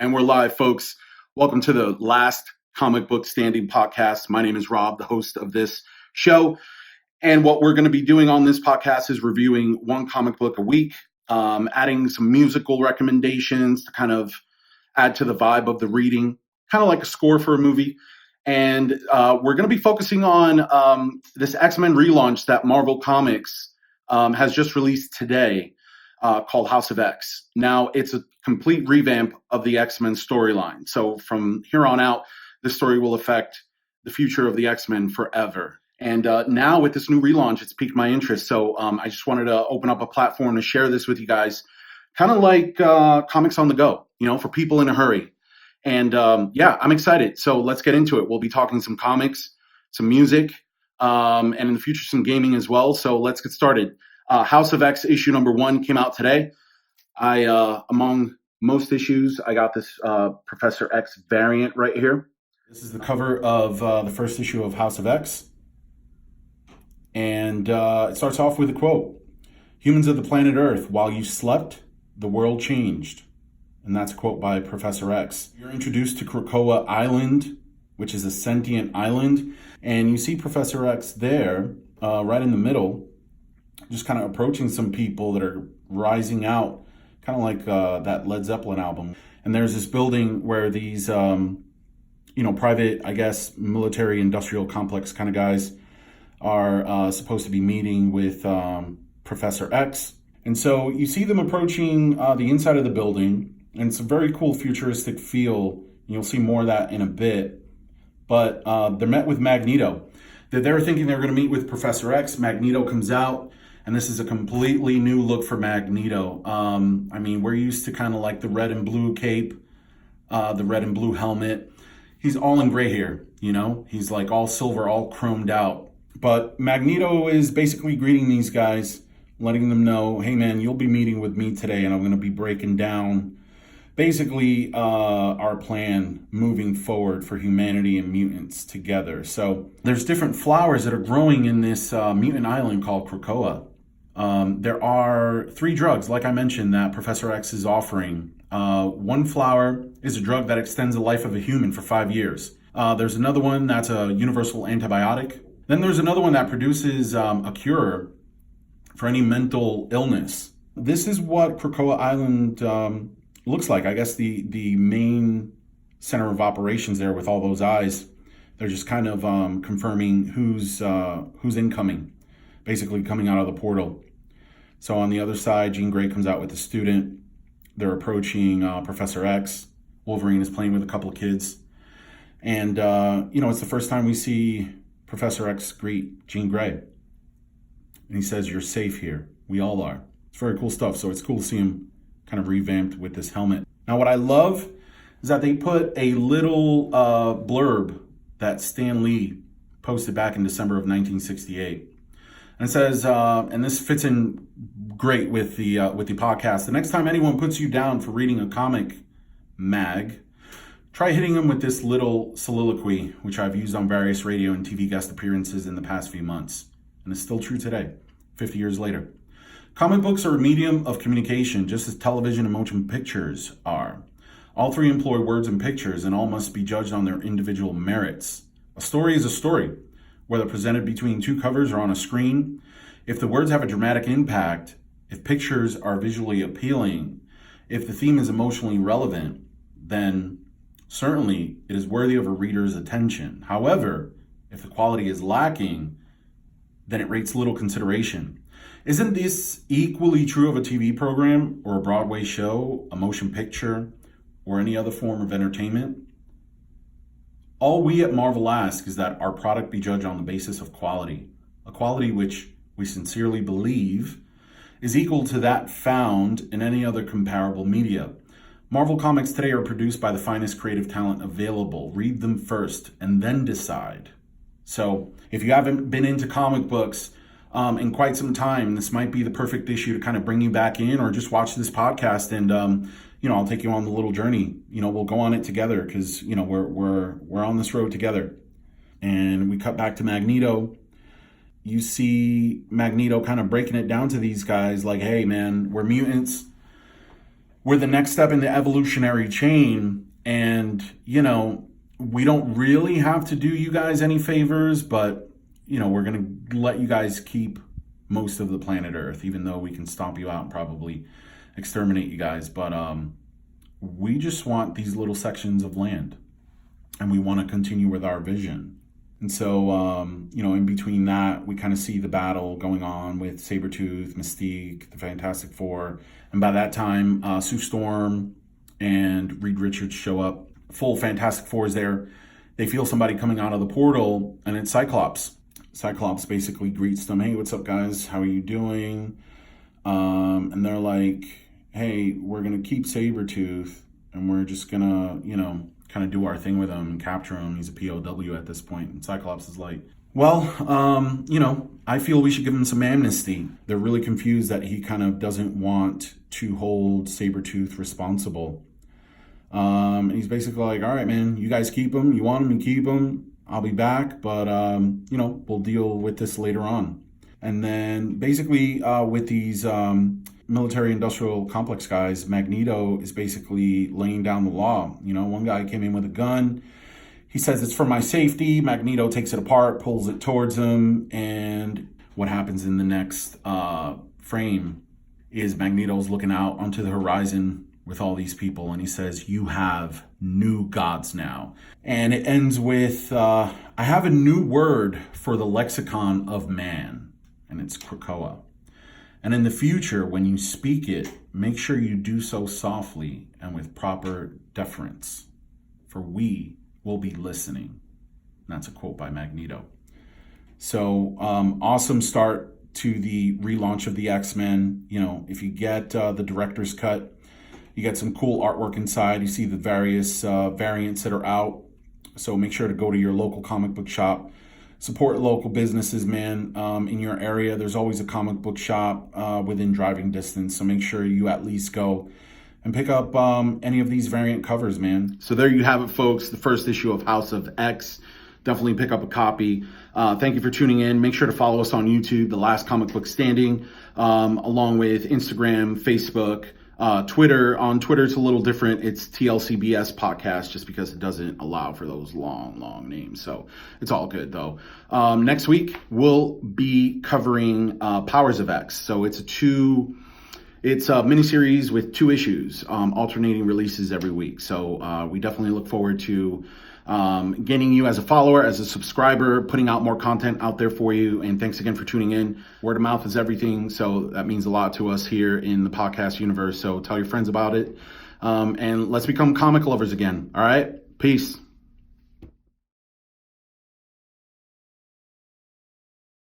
And we're live, folks. Welcome to the Last Comic Book Standing podcast. My name is Rob, the host of this show. And what we're going to be doing on this podcast is reviewing one comic book a week, adding some musical recommendations to kind of add to the vibe of the reading, kind of like a score for a movie. And we're going to be focusing on this X-Men relaunch that Marvel Comics has just released today. Called House of X. Now, it's a complete revamp of the X-Men storyline. So from here on out, this story will affect the future of the X-Men forever. And now with this new relaunch, it's piqued my interest. So I just wanted to open up a platform to share this with you guys, kind of like comics on the go, for people in a hurry. And I'm excited. So let's get into it. We'll be talking some comics, some music, and in the future, some gaming as well. So let's get started. House of X issue number 1 came out today. Among most issues, I got this Professor X variant right here. This is the cover of the first issue of House of X. And it starts off with a quote. "Humans of the planet Earth, while you slept, the world changed." And that's a quote by Professor X. You're introduced to Krakoa Island, which is a sentient island. And you see Professor X there, right in the middle, just kind of approaching some people that are rising out, kind of like that Led Zeppelin album. And there's this building where these, private, I guess, military industrial complex kind of guys are supposed to be meeting with Professor X. And so you see them approaching the inside of the building, and it's a very cool futuristic feel. You'll see more of that in a bit. But they're met with Magneto. They were thinking they were going to meet with Professor X. Magneto comes out. And this is a completely new look for Magneto. We're used to kind of like the red and blue cape, the red and blue helmet. He's all in gray here, He's like all silver, all chromed out. But Magneto is basically greeting these guys, letting them know, hey man, you'll be meeting with me today and I'm going to be breaking down basically our plan moving forward for humanity and mutants together. So there's different flowers that are growing in this mutant island called Krakoa. There are 3 drugs, like I mentioned, that Professor X is offering. One flower is a drug that extends the life of a human for 5 years. There's another one that's a universal antibiotic. Then there's another one that produces a cure for any mental illness. This is what Krakoa Island looks like. I guess the main center of operations there with all those eyes, they're just kind of confirming who's incoming, basically coming out of the portal. So on the other side, Jean Grey comes out with a student. They're approaching Professor X. Wolverine is playing with a couple of kids. And, it's the first time we see Professor X greet Jean Grey. And he says, "You're safe here. We all are." It's very cool stuff. So it's cool to see him kind of revamped with this helmet. Now, what I love is that they put a little blurb that Stan Lee posted back in December of 1968. And it says, and this fits in great with the podcast. "The next time anyone puts you down for reading a comic mag, try hitting them with this little soliloquy, which I've used on various radio and TV guest appearances in the past few months. And it's still true today, 50 years later. Comic books are a medium of communication, just as television and motion pictures are. All 3 employ words and pictures, and all must be judged on their individual merits. A story is a story, whether presented between 2 covers or on a screen. If the words have a dramatic impact, if pictures are visually appealing, if the theme is emotionally relevant, then certainly it is worthy of a reader's attention. However, if the quality is lacking, then it rates little consideration. Isn't this equally true of a TV program or a Broadway show, a motion picture, or any other form of entertainment? All we at Marvel ask is that our product be judged on the basis of quality, a quality which we sincerely believe is equal to that found in any other comparable media. Marvel Comics today are produced by the finest creative talent available. Read them first and then decide." So if you haven't been into comic books in quite some time, this might be the perfect issue to kind of bring you back in, or just watch this podcast and I'll take you on the little journey. We'll go on it together because, we're on this road together. And we cut back to Magneto. You see Magneto kind of breaking it down to these guys like, hey, man, we're mutants. we're the next step in the evolutionary chain. And, you know, we don't really have to do you guys any favors, but, you know, we're going to let you guys keep most of the planet Earth, even though we can stomp you out and probably exterminate you guys. But we just want these little sections of land, and we want to continue with our vision. And so, you know, in between that, we kind of see the battle going on with Sabretooth, Mystique, the Fantastic Four. And by that time, Sue Storm and Reed Richards show up. Full Fantastic Four is there. They feel somebody coming out of the portal, and it's Cyclops. Cyclops basically greets them. Hey, what's up, guys? How are you doing? And they're like, hey, we're going to keep Sabretooth, and we're just going to, you know, kind of do our thing with him and capture him. He's a POW at this point. And Cyclops is like, well, you know, I feel we should give him some amnesty. They're really confused that he kind of doesn't want to hold Sabretooth responsible. And he's basically like, all right, man, you guys keep him. You want him, you keep him. I'll be back, but, you know, we'll deal with this later on. And then basically with these military industrial complex guys, Magneto is basically laying down the law. You know, one guy came in with a gun. He says it's for my safety. Magneto takes it apart, pulls it towards him. And what happens in the next frame is Magneto's looking out onto the horizon with all these people. And he says, you have new gods now. And it ends with, I have a new word for the lexicon of man. And it's Krakoa. And in the future, when you speak it, make sure you do so softly and with proper deference, for we will be listening. And that's a quote by Magneto. So awesome start to the relaunch of the X-Men. You know, if you get the director's cut, you get some cool artwork inside. You see the various variants that are out. So make sure to go to your local comic book shop. Support local businesses, man. In your area, there's always a comic book shop within driving distance. So make sure you at least go and pick up any of these variant covers, man. So there you have it, folks. The first issue of House of X. Definitely pick up a copy. Thank you for tuning in. Make sure to follow us on YouTube, The Last Comic Book Standing, along with Instagram, Facebook, Twitter. On Twitter, it's a little different. It's TLCBS Podcast, just because it doesn't allow for those long names. So it's all good, though. Next week, we'll be covering Powers of X. So it's a miniseries with 2 issues, alternating releases every week. So we definitely look forward to getting you as a follower, as a subscriber, putting out more content out there for you. And thanks again for tuning in. Word of mouth is everything. So that means a lot to us here in the podcast universe. So tell your friends about it. And let's become comic lovers again. All right. Peace.